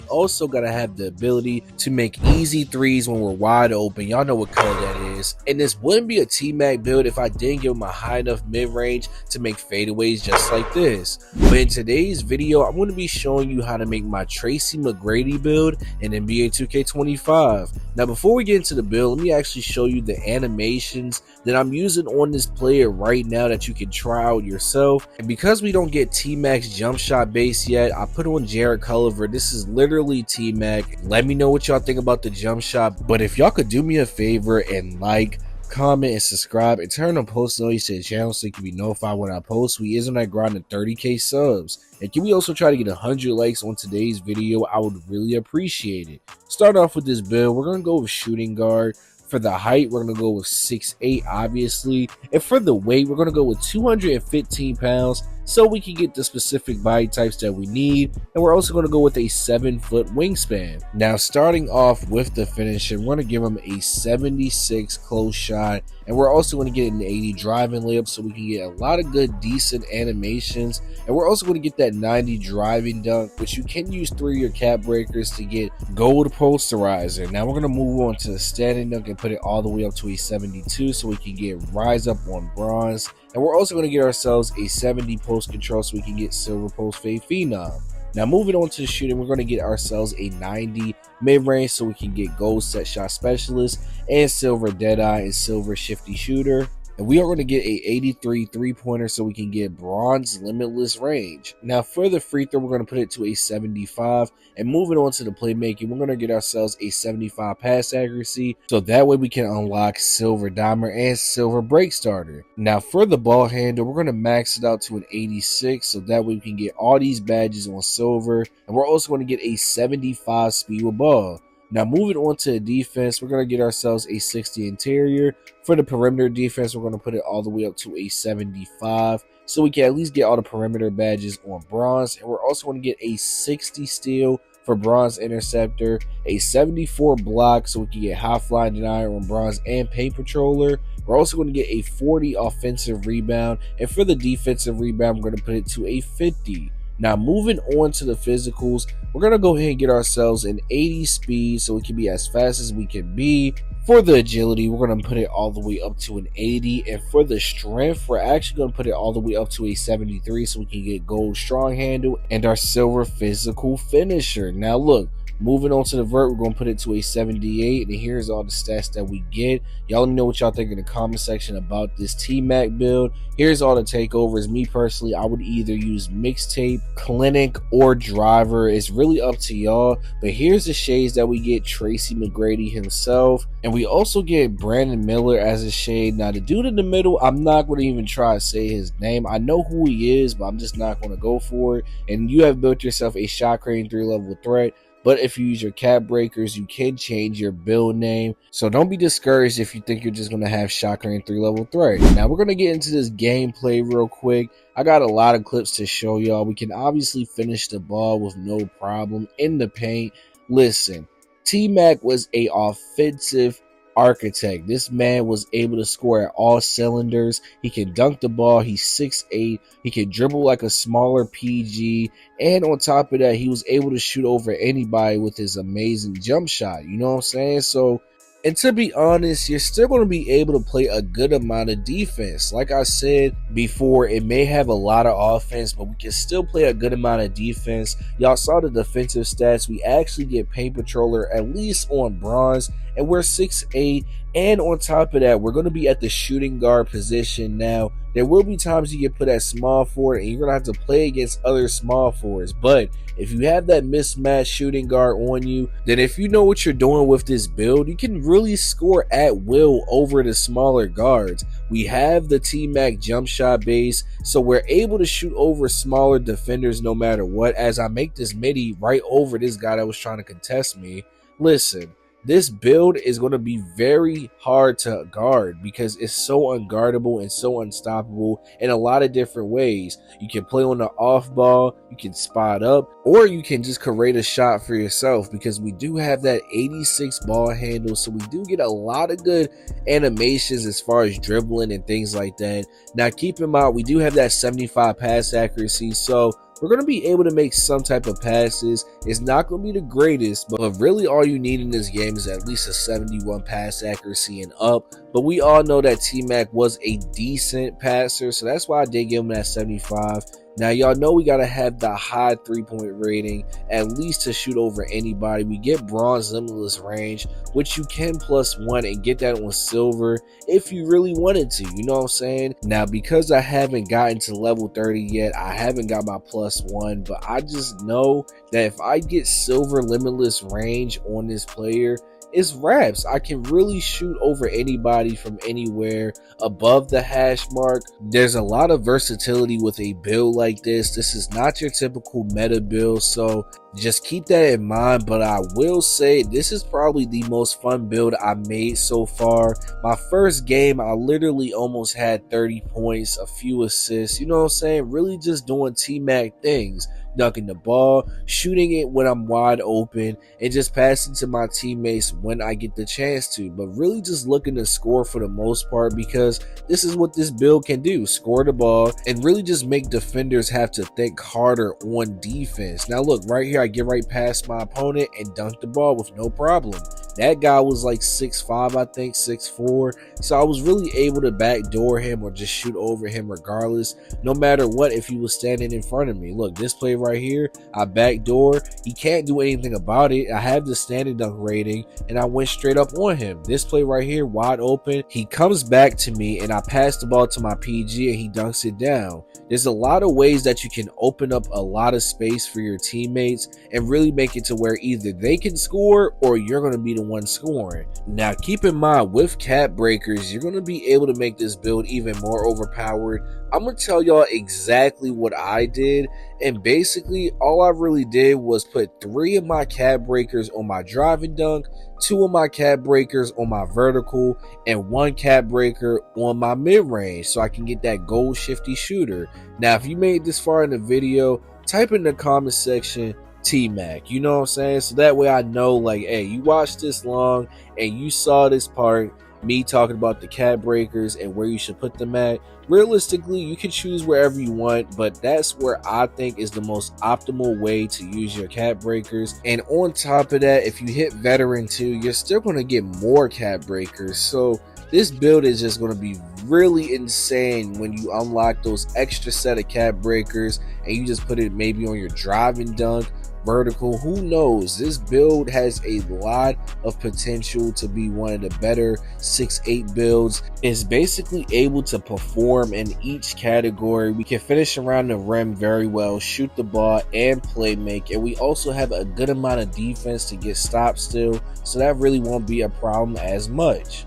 also gotta have the ability to make easy threes when we're wide open. Y'all know what color that is. And this wouldn't be a T-Mac build if I didn't give him a high enough mid-range to make fadeaways just like this. But in today's video, I'm going to be showing you how to make my Tracy McGrady build in NBA 2K25. Now before we get into the build, let me actually show you the animations that I'm using on this player right now that you can try out yourself. And because we don't get T-Mac's jump shot base yet, I put on Jared Culliver. This is literally T-Mac. Let me know what y'all think about the jump shot. But if y'all could do me a favor and like, comment, and subscribe, and turn on post notifications to the channel so you can be notified when I post. We is on that grind to 30k subs. And can we also try to get 100 likes on today's video? I would really appreciate it. Start off with this build. We're going to go with shooting guard. For the height, we're going to go with 6'8", obviously. And for the weight, we're going to go with 215 pounds so we can get the specific body types that we need. And we're also going to go with a 7-foot wingspan. Now, starting off with the finishing, we're going to give him a 76 close shot. And we're also going to get an 80 driving layup so we can get a lot of good, decent animations. And we're also going to get that 90 driving dunk, which you can use 3 of your cap breakers to get gold posterizer. Now, we're going to move on to the standing dunk and put it all the way up to a 72 so we can get rise up on bronze. And we're also going to get ourselves a 70 post control so we can get silver post fade phenom. Now moving on to the shooting, we're going to get ourselves a 90 mid-range so we can get gold set shot specialist and silver deadeye and silver shifty shooter. And we are going to get a 83 three-pointer so we can get bronze limitless range. Now for the free throw, we're going to put it to a 75. And moving on to the playmaking, we're going to get ourselves a 75 pass accuracy. So that way we can unlock silver dimer and silver break starter. Now for the ball handle, we're going to max it out to an 86. So that way we can get all these badges on silver. And we're also going to get a 75 speed with ball. Now moving on to the defense, we're going to get ourselves a 60 interior. For the perimeter defense, we're going to put it all the way up to a 75. So we can at least get all the perimeter badges on bronze. And we're also going to get a 60 steal for bronze interceptor, a 74 block so we can get high flying denier on bronze and paint patroller. We're also going to get a 40 offensive rebound. And for the defensive rebound, we're going to put it to a 50. Now moving on to the physicals, we're going to go ahead and get ourselves an 80 speed so we can be as fast as we can be. For the agility, we're going to put it all the way up to an 80. And for the strength, we're actually going to put it all the way up to a 73 so we can get gold strong handle and our silver physical finisher. Now look, moving on to the vert, we're going to put it to a 78, and here's all the stats that we get. Y'all let me know what y'all think in the comment section about this T-Mac build. Here's all the takeovers. Me personally, I would either use mixtape, clinic, or driver. It's really up to y'all, but here's the shades that we get: Tracy McGrady himself, and we also get Brandon Miller as a shade. Now the dude in the middle, I'm not going to even try to say his name. I know who he is, but I'm just not going to go for it. And you have built yourself a shot creating 3-level threat. But if you use your cap breakers, you can change your build name. So don't be discouraged if you think you're just going to have shotgun and 3-level threat. Now we're going to get into this gameplay real quick. I got a lot of clips to show y'all. We can obviously finish the ball with no problem in the paint. Listen, T-Mac was a offensive architect. This man was able to score at all cylinders. He can dunk the ball. He's 6'8". He can dribble like a smaller PG. And on top of that, he was able to shoot over anybody with his amazing jump shot. You know what I'm saying? So, and to be honest, you're still going to be able to play a good amount of defense. Like I said before, it may have a lot of offense, but we can still play a good amount of defense. Y'all saw the defensive stats. We actually get paint patroller at least on bronze, and we're 6'8". And on top of that, we're going to be at the shooting guard position. Now, there will be times you get put at small forward, and you're going to have to play against other small forwards. But if you have that mismatched shooting guard on you, then if you know what you're doing with this build, you can really score at will over the smaller guards. We have the T-Mac jump shot base, so we're able to shoot over smaller defenders no matter what. As I make this midi right over this guy that was trying to contest me, listen, this build is going to be very hard to guard because it's so unguardable and so unstoppable in a lot of different ways. You can play on the off ball, you can spot up, or you can just create a shot for yourself because we do have that 86 ball handle, so we do get a lot of good animations as far as dribbling and things like that. Now keep in mind, we do have that 75 pass accuracy, so we're going to be able to make some type of passes. It's not going to be the greatest, but really all you need in this game is at least a 71 pass accuracy and up. But we all know that T-Mac was a decent passer, so that's why I did give him that 75. Now, y'all know we got to have the high 3-point rating, at least to shoot over anybody. We get bronze limitless range, which you can +1 and get that on silver if you really wanted to, you know what I'm saying? Now, because I haven't gotten to level 30 yet, I haven't got my +1, but I just know that if I get silver limitless range on this player, it's raps. I can really shoot over anybody from anywhere above the hash mark. There's a lot of versatility with a build like this. This is not your typical meta build, so just keep that in mind. But I will say this is probably the most fun build I made so far. My first game, I literally almost had 30 points, a few assists, you know what I'm saying? Really just doing T-Mac things. Dunking the ball, shooting it when I'm wide open, and just passing to my teammates when I get the chance to. But really just looking to score for the most part, because this is what this build can do: score the ball and really just make defenders have to think harder on defense. Now look, right here I get right past my opponent and dunk the ball with no problem. That guy was like 6'5", I think 6'4", so I was really able to backdoor him or just shoot over him regardless, no matter what, if he was standing in front of me. Look, this play right here, I backdoor, he can't do anything about it. I have the standing dunk rating and I went straight up on him. This play right here, wide open, he comes back to me and I pass the ball to my PG and he dunks it down. There's a lot of ways that you can open up a lot of space for your teammates and really make it to where either they can score or you're going to be the one scoring. Now keep in mind, with cap breakers, you're going to be able to make this build even more overpowered. I'm going to tell y'all exactly what I did, and basically all I really did was put 3 of my cap breakers on my driving dunk, 2 of my cap breakers on my vertical, and 1 cap breaker on my mid-range so I can get that goal shifty shooter. Now if you made this far in the video, type in the comment section T-Mac, you know what I'm saying? So that way I know, like, hey, you watched this long and you saw this part, me talking about the cap breakers and where you should put them at. Realistically, you can choose wherever you want, but that's where I think is the most optimal way to use your cap breakers. And on top of that, if you hit veteran 2, you're still going to get more cap breakers. So this build is just going to be really insane when you unlock those extra set of cap breakers and you just put it maybe on your driving dunk, vertical, who knows. This build has a lot of potential to be one of the better 6'8" builds. It's basically able to perform in each category. We can finish around the rim very well, shoot the ball, and play make, and we also have a good amount of defense to get stopped still, so that really won't be a problem as much.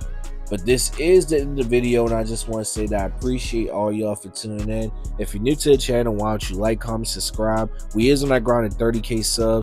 But this is the end of the video, and I just want to say that I appreciate all y'all for tuning in. If you're new to the channel, why don't you like, comment, subscribe. We is on that grind at 30K subs.